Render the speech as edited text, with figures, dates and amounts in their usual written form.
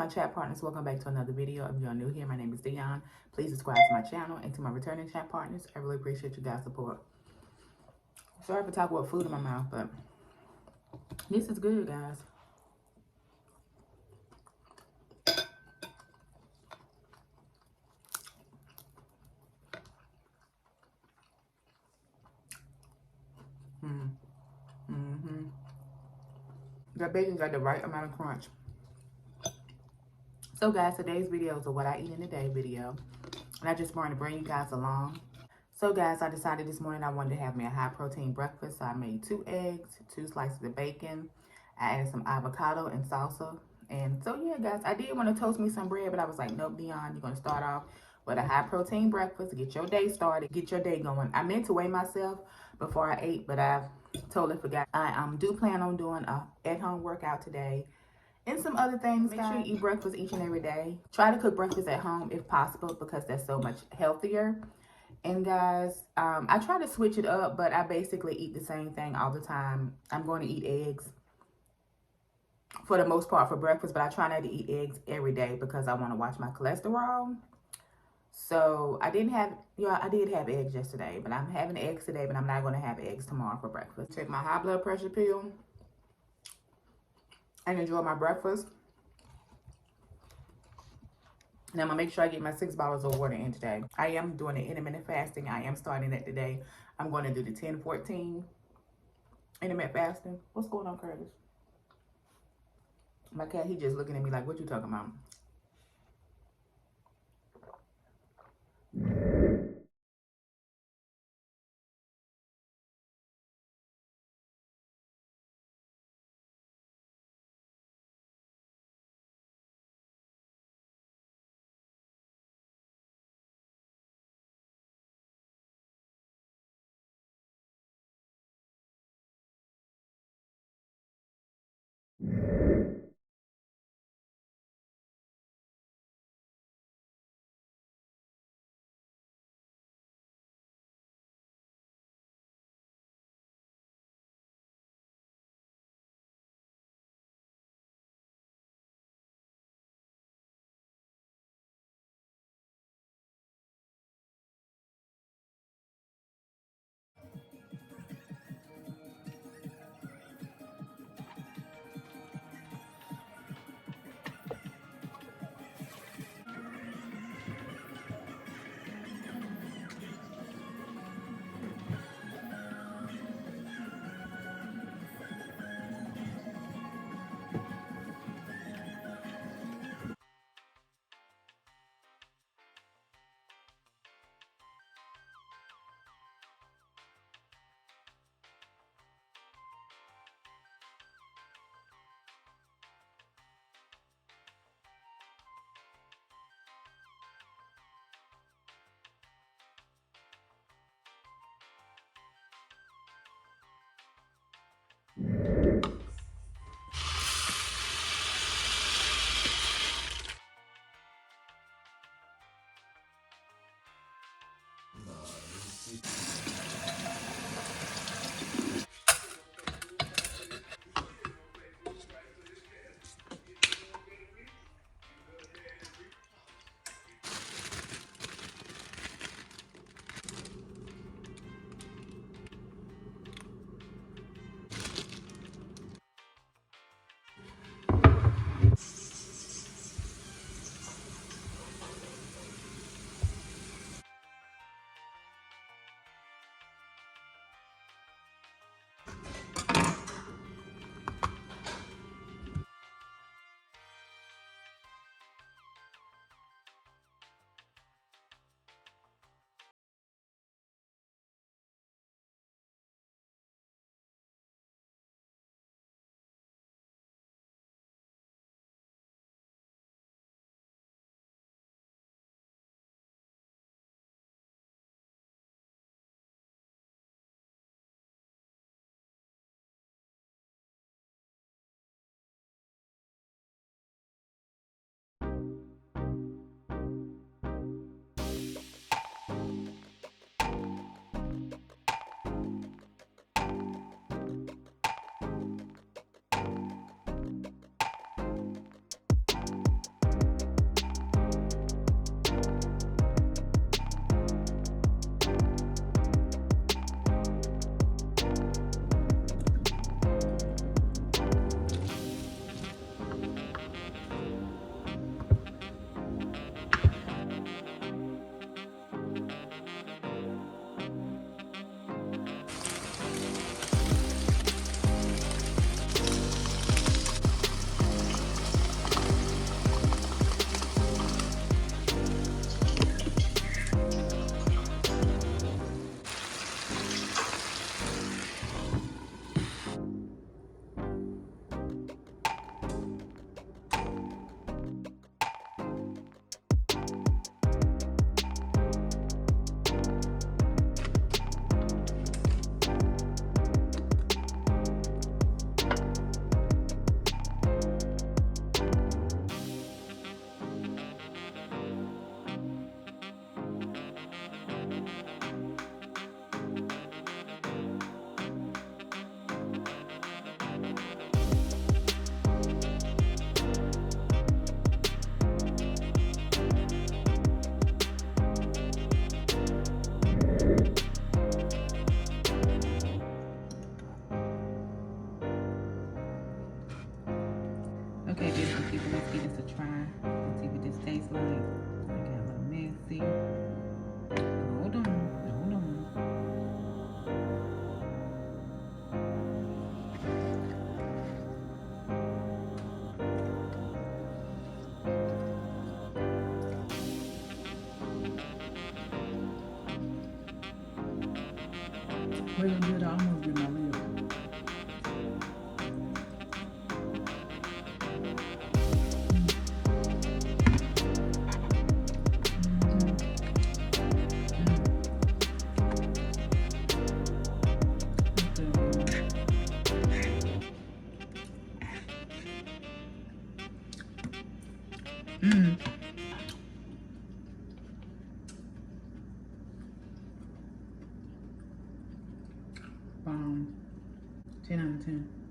my chat partners, welcome back to another video. If you're new here, my name is Dionne. Please subscribe to my channel, and to my returning chat partners, I really appreciate you guys' support. Sorry for talking about food in my mouth, but this is good, guys. The bacon got the right amount of crunch. So guys, today's video is a what I eat in a day video. And I just wanted to bring you guys along. So guys, I decided this morning I wanted to have me a high protein breakfast. So I made 2 eggs, 2 slices of bacon. I added some avocado and salsa. And so yeah, guys, I did want to toast me some bread, but I was like, nope, Dionne, you're going to start off with a high protein breakfast. Get your day started, get your day going. I meant to weigh myself before I ate, but I totally forgot. I do plan on doing a at-home workout today. And some other things. Make sure you eat breakfast each and every day. Try to cook breakfast at home if possible, because that's so much healthier. And guys, I try to switch it up, but I basically eat the same thing all the time. I'm going to eat eggs for the most part for breakfast, but I try not to eat eggs every day because I want to watch my cholesterol. So I did have eggs yesterday, but I'm having eggs today, but I'm not going to have eggs tomorrow for breakfast. Take my high blood pressure pill and enjoy my breakfast. And I'm going to make sure I get my 6 bottles of water in today. I am doing the intermittent fasting. I am starting that today. I'm going to do the 10-14 intermittent fasting. What's going on, Curtis? My cat, he just looking at me like, what you talking about? Okay, beautiful people, let's give this a try. Let's see what this tastes like. I got a little messy. Hold on, hold on. Real good, I almost get my lip. Mm. 10 out of 10.